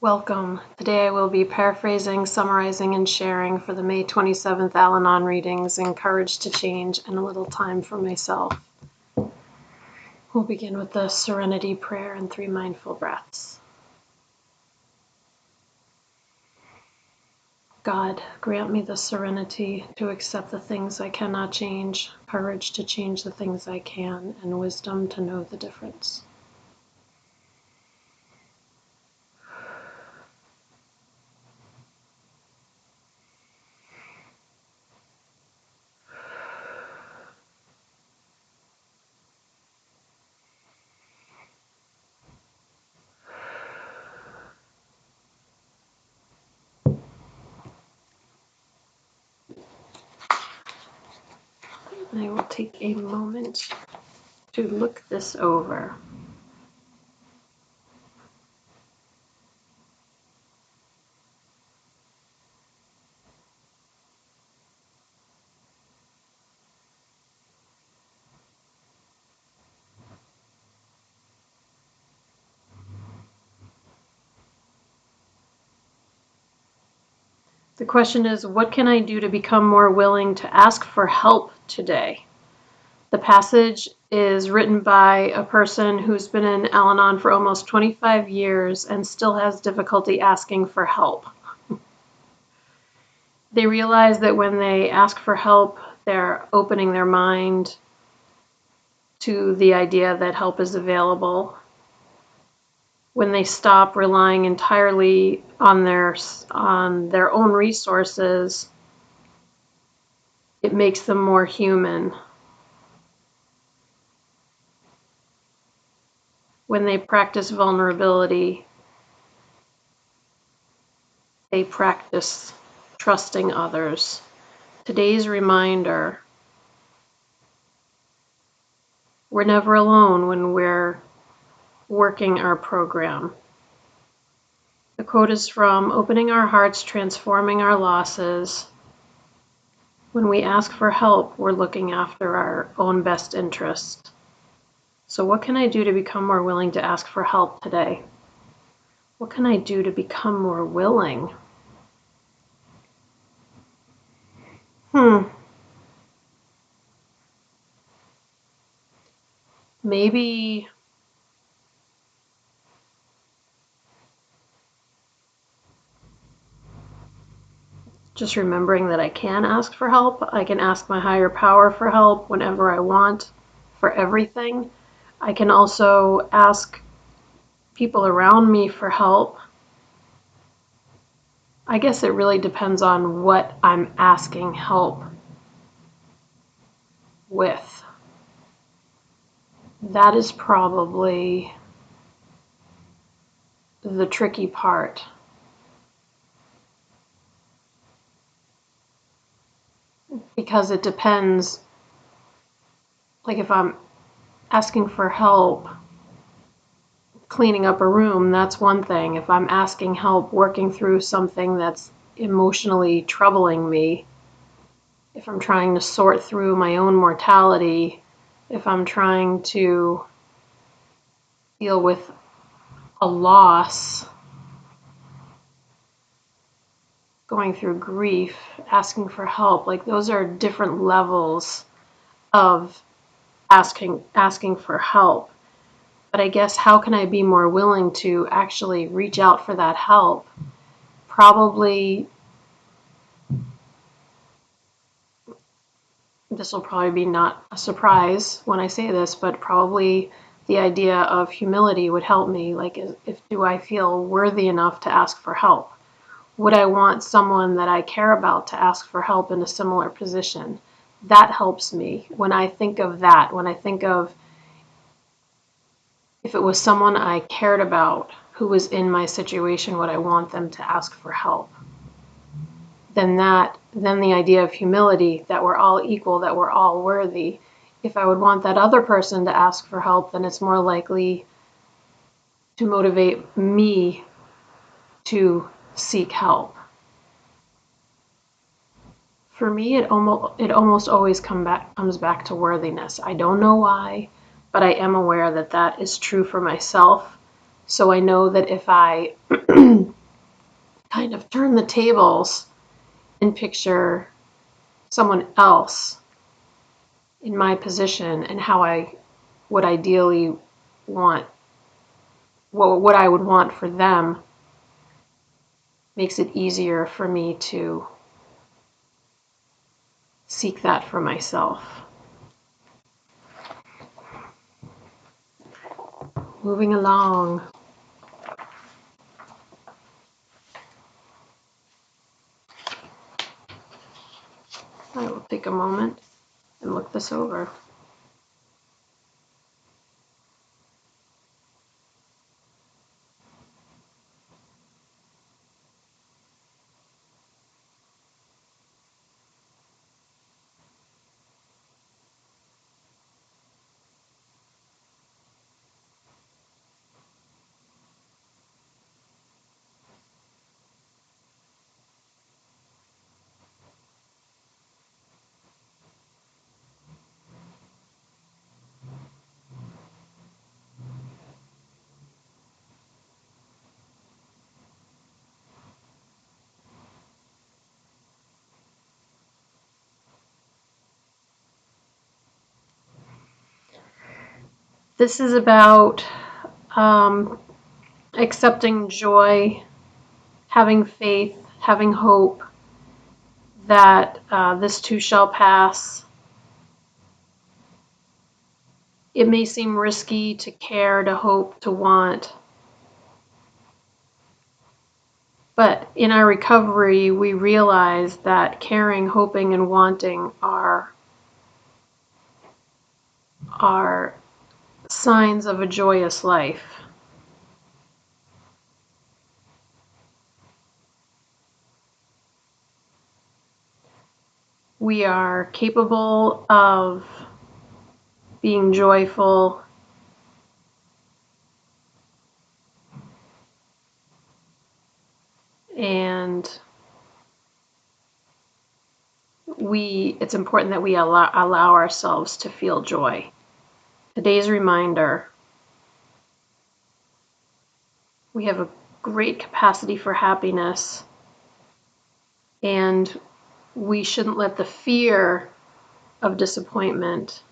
Welcome. Today I will be paraphrasing, summarizing, and sharing for the May 27th Al-Anon readings, Encourage to Change, and a little time for myself. We'll begin with the Serenity Prayer and 3 mindful breaths. God, grant me the serenity to accept the things I cannot change, courage to change the things I can, and wisdom to know the difference. I will take a moment to look this over. The question is, what can I do to become more willing to ask for help today? The passage is written by a person who's been in Al-Anon for almost 25 years and still has difficulty asking for help. They realize that when they ask for help, they're opening their mind to the idea that help is available. When they stop relying entirely on their own resources, it makes them more human. When they practice vulnerability, they practice trusting others. Today's reminder: we're never alone when we're working our program. The quote is from Opening Our Hearts, Transforming Our Losses. When we ask for help, we're looking after our own best interest. So what can I do to become more willing to ask for help today? What can I do to become more willing? Maybe just remembering that I can ask for help. I can ask my higher power for help whenever I want, for everything. I can also ask people around me for help. I guess it really depends on what I'm asking help with. That is probably the tricky part. Because it depends. Like if I'm asking for help cleaning up a room, that's one thing. If I'm asking help working through something that's emotionally troubling me, if I'm trying to sort through my own mortality, if I'm trying to deal with a loss, going through grief, asking for help, like those are different levels of asking for help. But I guess how can I be more willing to actually reach out for that help? Probably, this will probably be not a surprise when I say this, but probably the idea of humility would help me. Like, do I feel worthy enough to ask for help? Would I want someone that I care about to ask for help in a similar position? That helps me when I think of that, when I think of if it was someone I cared about who was in my situation, would I want them to ask for help? Then the idea of humility, that we're all equal, that we're all worthy. If I would want that other person to ask for help, then it's more likely to motivate me to seek help. For me, it almost always comes back to worthiness. I don't know why, but I am aware that that is true for myself. So I know that if I kind of turn the tables and picture someone else in my position and how I would ideally want, what I would want for them, makes it easier for me to seek that for myself. Moving along. I will take a moment and look this over. This is about accepting joy, having faith, having hope that this too shall pass. It may seem risky to care, to hope, to want, but in our recovery, we realize that caring, hoping, and wanting are signs of a joyous life. We are capable of being joyful and it's important that we allow ourselves to feel joy. Today's reminder: we have a great capacity for happiness, and we shouldn't let the fear of disappointment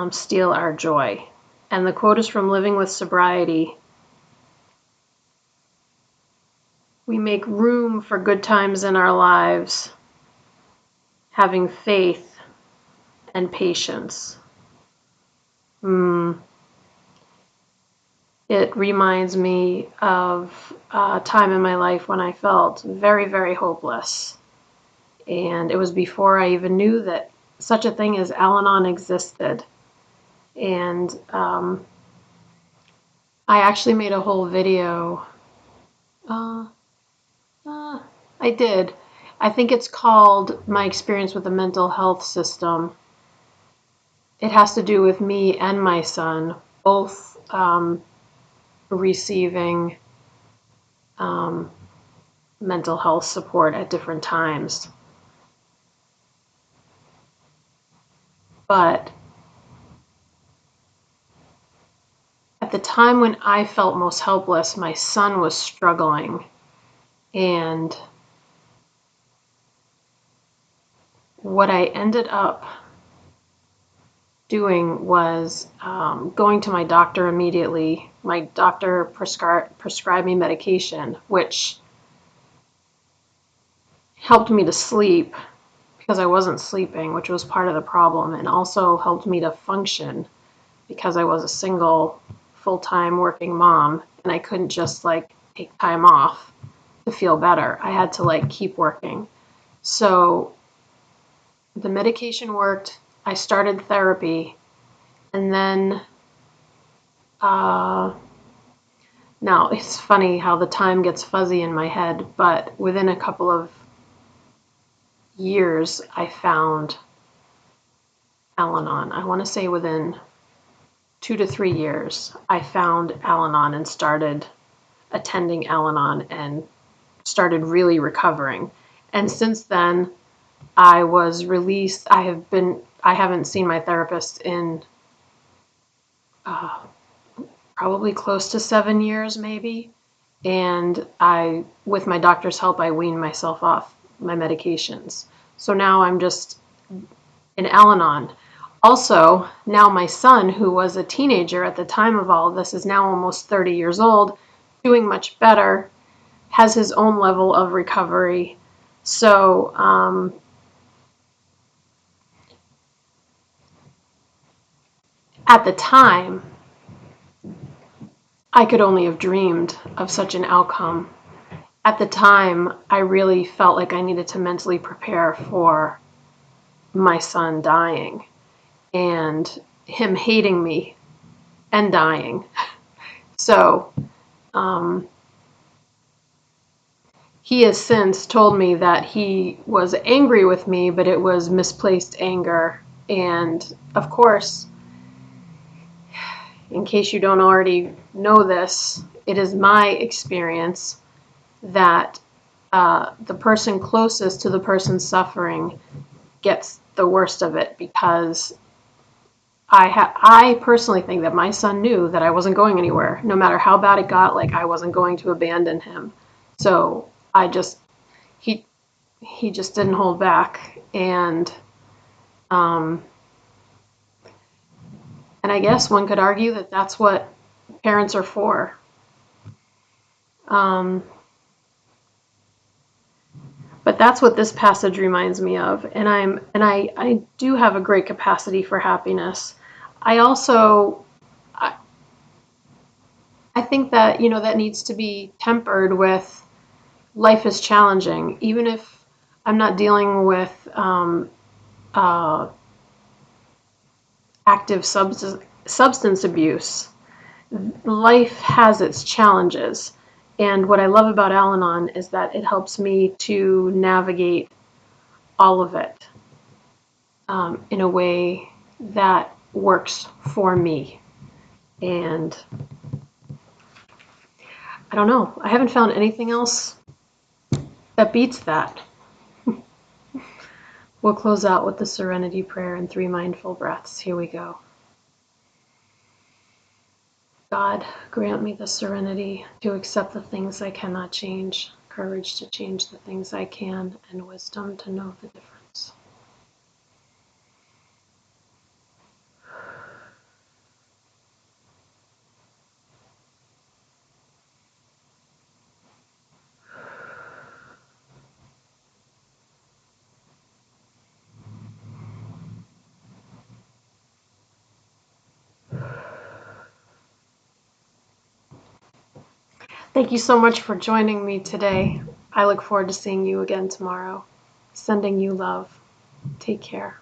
steal our joy. And the quote is from Living with Sobriety. We make room for good times in our lives, having faith and patience. It reminds me of a time in my life when I felt very, very hopeless. And it was before I even knew that such a thing as Al-Anon existed. And I actually made a whole video. I did. I think it's called My Experience with the Mental Health System. It has to do with me and my son, both receiving mental health support at different times. But at the time when I felt most helpless, my son was struggling. And what I ended up doing was going to my doctor immediately. My doctor prescribed me medication, which helped me to sleep because I wasn't sleeping, which was part of the problem, and also helped me to function because I was a single, full-time working mom, and I couldn't just take time off to feel better. I had to keep working. So the medication worked. I started therapy, and then now it's funny how the time gets fuzzy in my head, but within a couple of years, I found Al-Anon. I want to say within 2 to 3 years, I found Al-Anon and started attending Al-Anon and started really recovering. And since then, I was released. I haven't seen my therapist in probably close to 7 years maybe. And with my doctor's help, I weaned myself off my medications. So now I'm just in Al-Anon. Also, now my son, who was a teenager at the time of all of this, is now almost 30 years old, doing much better, has his own level of recovery. So at the time, I could only have dreamed of such an outcome. At the time, I really felt like I needed to mentally prepare for my son dying and him hating me and dying. So he has since told me that he was angry with me, but it was misplaced anger. And of course, in case you don't already know this, it is my experience that the person closest to the person suffering gets the worst of it, because I personally think that my son knew that I wasn't going anywhere, no matter how bad it got. Like, I wasn't going to abandon him. So he he just didn't hold back, um, and I guess one could argue that that's what parents are for. Um, but that's what this passage reminds me of, and I do have a great capacity for happiness. I also I, I think that, that needs to be tempered with life is challenging, even if I'm not dealing with uh, active substance abuse. Life has its challenges. And what I love about Al Anon is that it helps me to navigate all of it in a way that works for me. And I don't know, I haven't found anything else that beats that. We'll close out with the Serenity Prayer and 3 mindful breaths. Here we go. God, grant me the serenity to accept the things I cannot change, courage to change the things I can, and wisdom to know the difference. Thank you so much for joining me today. I look forward to seeing you again tomorrow. Sending you love. Take care.